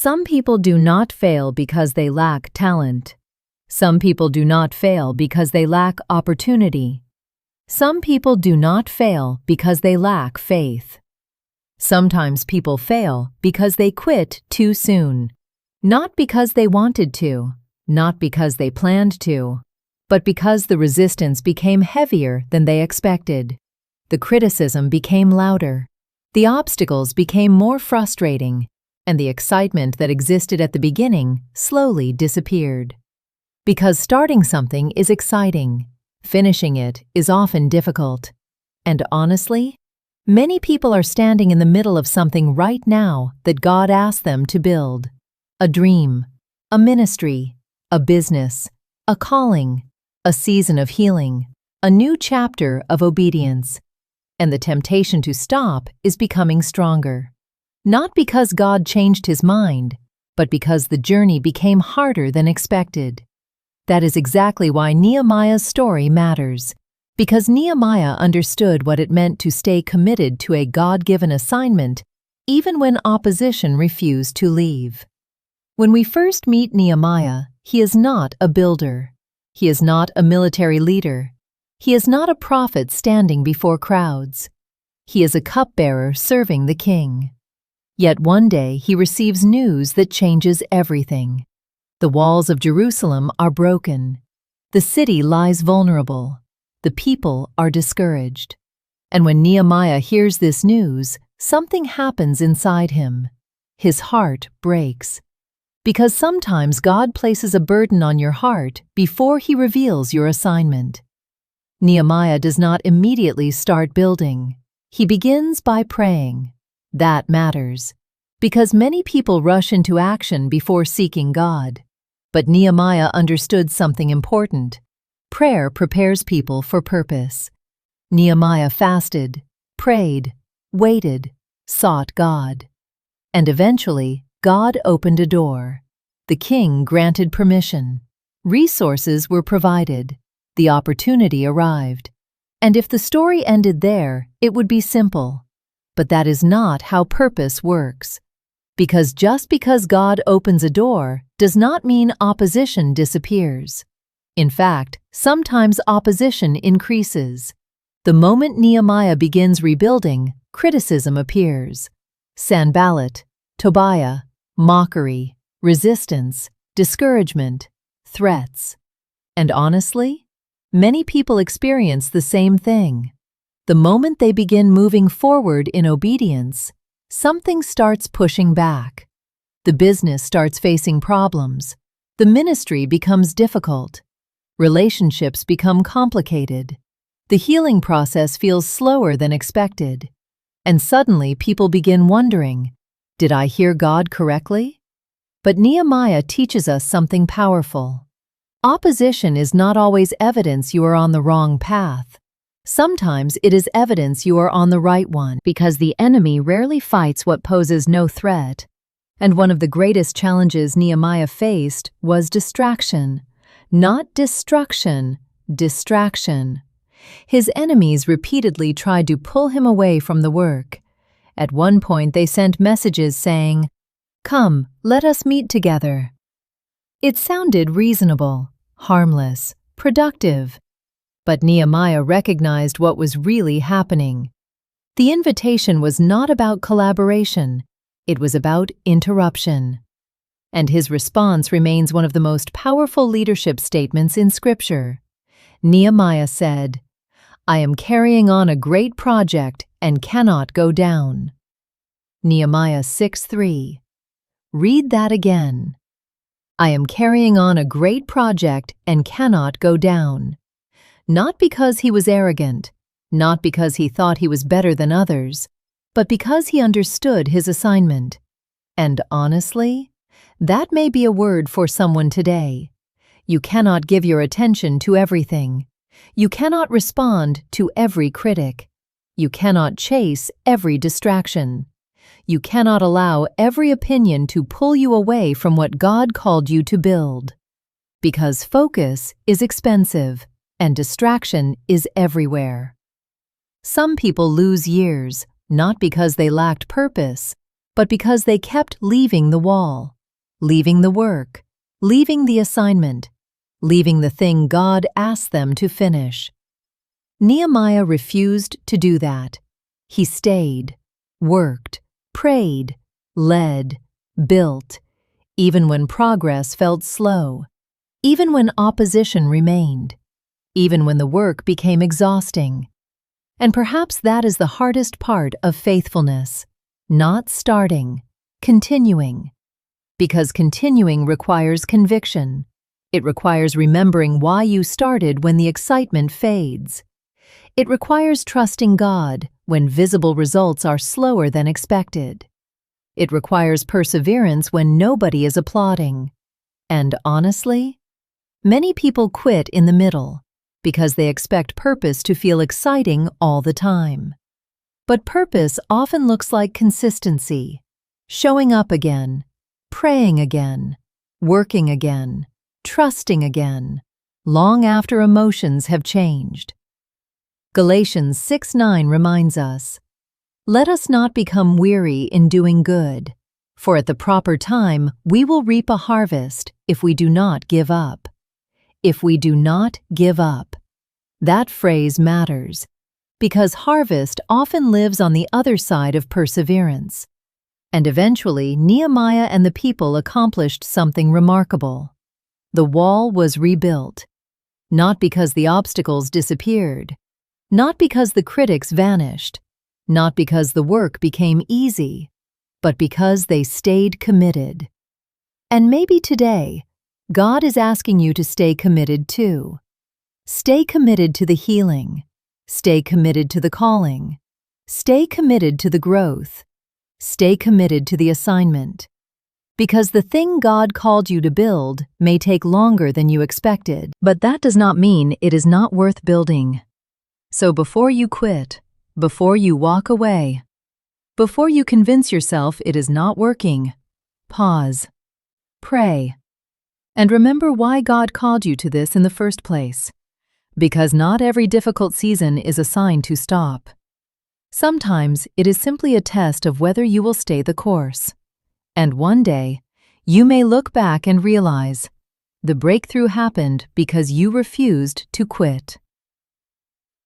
Some people do not fail because they lack talent. Some people do not fail because they lack opportunity. Some people do not fail because they lack faith. Sometimes people fail because they quit too soon. Not because they wanted to, not because they planned to, but because the resistance became heavier than they expected. The criticism became louder. The obstacles became more frustrating, and the excitement that existed at the beginning slowly disappeared. Because starting something is exciting, finishing it is often difficult. And honestly, many people are standing in the middle of something right now that God asked them to build. A dream, a ministry, a business, a calling, a season of healing, a new chapter of obedience. And the temptation to stop is becoming stronger. Not because God changed his mind, but because the journey became harder than expected. That is exactly why Nehemiah's story matters, because Nehemiah understood what it meant to stay committed to a God-given assignment, even when opposition refused to leave. When we first meet Nehemiah, he is not a builder. He is not a military leader. He is not a prophet standing before crowds. He is a cupbearer serving the king. Yet one day he receives news that changes everything. The walls of Jerusalem are broken. The city lies vulnerable. The people are discouraged. And when Nehemiah hears this news, something happens inside him. His heart breaks. Because sometimes God places a burden on your heart before he reveals your assignment. Nehemiah does not immediately start building. He begins by praying. That matters, because many people rush into action before seeking God. But Nehemiah understood something important. Prayer prepares people for purpose. Nehemiah fasted, prayed, waited, sought God. And eventually, God opened a door. The king granted permission. Resources were provided. The opportunity arrived. And if the story ended there, it would be simple. But that is not how purpose works. Because just because God opens a door does not mean opposition disappears. In fact, sometimes opposition increases. The moment Nehemiah begins rebuilding, criticism appears. Sanballat, Tobiah, mockery, resistance, discouragement, threats. And honestly, many people experience the same thing. The moment they begin moving forward in obedience, something starts pushing back. The business starts facing problems. The ministry becomes difficult. Relationships become complicated. The healing process feels slower than expected. And suddenly people begin wondering, did I hear God correctly? But Nehemiah teaches us something powerful. Opposition is not always evidence you are on the wrong path. Sometimes it is evidence you are on the right one, because the enemy rarely fights what poses no threat. And one of the greatest challenges Nehemiah faced was distraction. Not destruction, distraction. His enemies repeatedly tried to pull him away from the work. At one point they sent messages saying, "Come, let us meet together." It sounded reasonable, harmless, productive. But Nehemiah recognized what was really happening. The invitation was not about collaboration, it was about interruption. And his response remains one of the most powerful leadership statements in Scripture. Nehemiah said, "I am carrying on a great project and cannot go down." Nehemiah 6:3. Read that again. I am carrying on a great project and cannot go down. Not because he was arrogant, not because he thought he was better than others, but because he understood his assignment. And honestly, that may be a word for someone today. You cannot give your attention to everything. You cannot respond to every critic. You cannot chase every distraction. You cannot allow every opinion to pull you away from what God called you to build. Because focus is expensive, and distraction is everywhere. Some people lose years, not because they lacked purpose, but because they kept leaving the wall, leaving the work, leaving the assignment, leaving the thing God asked them to finish. Nehemiah refused to do that. He stayed, worked, prayed, led, built, even when progress felt slow, even when opposition remained, even when the work became exhausting. And perhaps that is the hardest part of faithfulness, not starting, continuing. Because continuing requires conviction. It requires remembering why you started when the excitement fades. It requires trusting God when visible results are slower than expected. It requires perseverance when nobody is applauding. And honestly, many people quit in the middle because they expect purpose to feel exciting all the time. But purpose often looks like consistency, showing up again, praying again, working again, trusting again, long after emotions have changed. Galatians 6:9 reminds us, "Let us not become weary in doing good, for at the proper time we will reap a harvest if we do not give up." If we do not give up. That phrase matters, because harvest often lives on the other side of perseverance. And eventually, Nehemiah and the people accomplished something remarkable. The wall was rebuilt, not because the obstacles disappeared, not because the critics vanished, not because the work became easy, but because they stayed committed. And maybe today, God is asking you to stay committed too. Stay committed to the healing. Stay committed to the calling. Stay committed to the growth. Stay committed to the assignment. Because the thing God called you to build may take longer than you expected, but that does not mean it is not worth building. So before you quit, before you walk away, before you convince yourself it is not working, pause, pray, and remember why God called you to this in the first place. Because not every difficult season is a sign to stop. Sometimes it is simply a test of whether you will stay the course. And one day, you may look back and realize, the breakthrough happened because you refused to quit.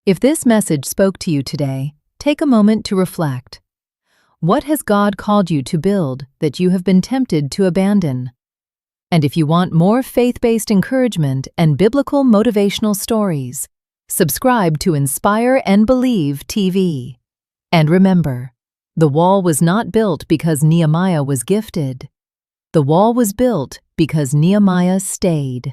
If this message spoke to you today, take a moment to reflect. What has God called you to build that you have been tempted to abandon? And if you want more faith-based encouragement and biblical motivational stories, subscribe to Inspire and Believe TV. And remember, the wall was not built because Nehemiah was gifted. The wall was built because Nehemiah stayed.